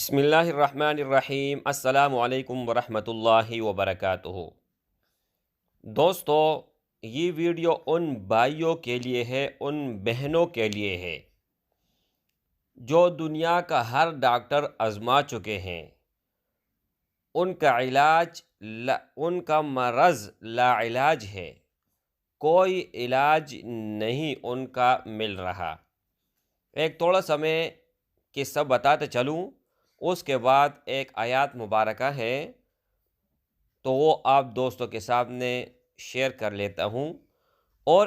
بسم اللہ الرحمن الرحیم۔ السلام علیکم ورحمۃ اللہ وبرکاتہ۔ دوستو، یہ ویڈیو ان بھائیوں کے لیے ہے، ان بہنوں کے لیے ہے جو دنیا کا ہر ڈاکٹر آزما چکے ہیں۔ ان کا ان کا مرض لا علاج ہے، کوئی علاج نہیں ان کا مل رہا۔ ایک تھوڑا سا میں قصہ بتاتے چلوں، اس کے بعد ایک آیات مبارکہ ہے تو وہ آپ دوستوں کے سامنے شیئر کر لیتا ہوں، اور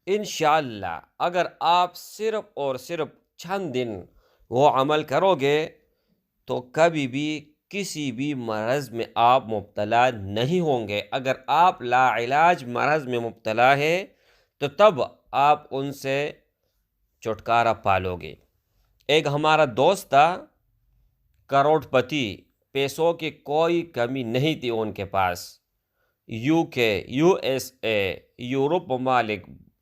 انشاءاللہ اگر آپ صرف اور صرف چند دن وہ عمل کرو گے تو کبھی بھی کسی بھی مرض میں آپ مبتلا نہیں ہوں گے۔ اگر آپ لا علاج مرض میں مبتلا ہے تو تب آپ ان سے چھٹکارا پالو گے۔ ایک ہمارا دوست تھا، کروڑ پتی، پیسوں کی کوئی کمی نہیں تھی ان کے پاس۔ UK، USA، یورپ ممالک،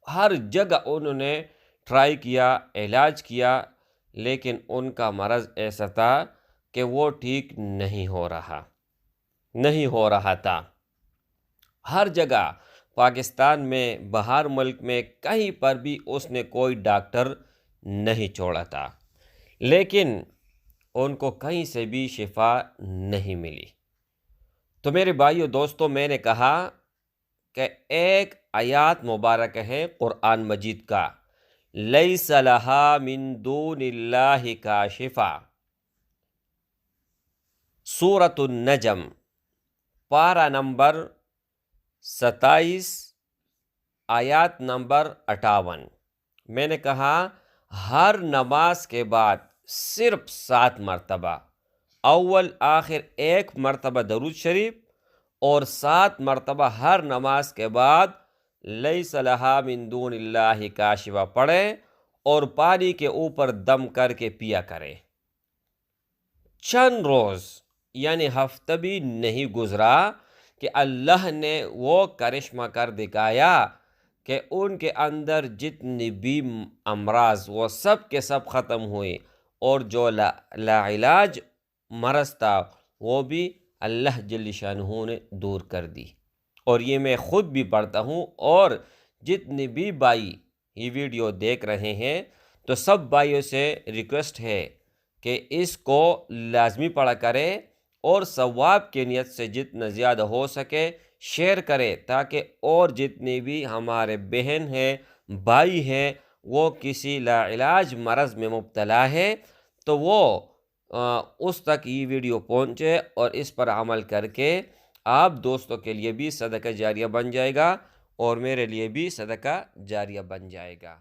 ہر جگہ انہوں نے ٹرائی کیا، علاج کیا، لیکن ان کا مرض ایسا تھا کہ وہ ٹھیک نہیں ہو رہا تھا۔ ہر جگہ، پاکستان میں، باہر ملک میں، کہیں پر بھی اس نے کوئی ڈاکٹر نہیں چھوڑا تھا، لیکن ان کو کہیں سے بھی شفا نہیں ملی۔ تو میرے بھائیو دوستو، میں نے کہا کہ ایک آیات مبارک ہے قرآن مجید کا، لیس لہا من دون اللہ کاشفا، سورۃ النجم، پارہ نمبر 27، آیات نمبر 58۔ میں نے کہا ہر نماز کے بعد صرف 7 مرتبہ، اول آخر 1 مرتبہ درود شریف، اور 7 مرتبہ ہر نماز کے بعد لیس لہا من دون اللہ کاشفا پڑھیں، اور پانی کے اوپر دم کر کے پیا کریں۔ چند روز یعنی ہفتہ بھی نہیں گزرا کہ اللہ نے وہ کرشمہ کر دکھایا کہ ان کے اندر جتنی بھی امراض وہ سب کے سب ختم ہوئے، اور جو لا علاج مرض تھا وہ بھی اللہ جل شانہ نے دور کر دی۔ اور یہ میں خود بھی پڑھتا ہوں، اور جتنے بھی بھائی یہ ویڈیو دیکھ رہے ہیں تو سب بھائیوں سے ریکویسٹ ہے کہ اس کو لازمی پڑھا کرے، اور ثواب کی نیت سے جتنا زیادہ ہو سکے شیئر کرے، تاکہ اور جتنے بھی ہمارے بہن ہیں، بھائی ہیں، وہ کسی لا علاج مرض میں مبتلا ہے تو وہ اس تک یہ ویڈیو پہنچے، اور اس پر عمل کر کے آپ دوستوں کے لیے بھی صدقہ جاریہ بن جائے گا، اور میرے لیے بھی صدقہ جاریہ بن جائے گا۔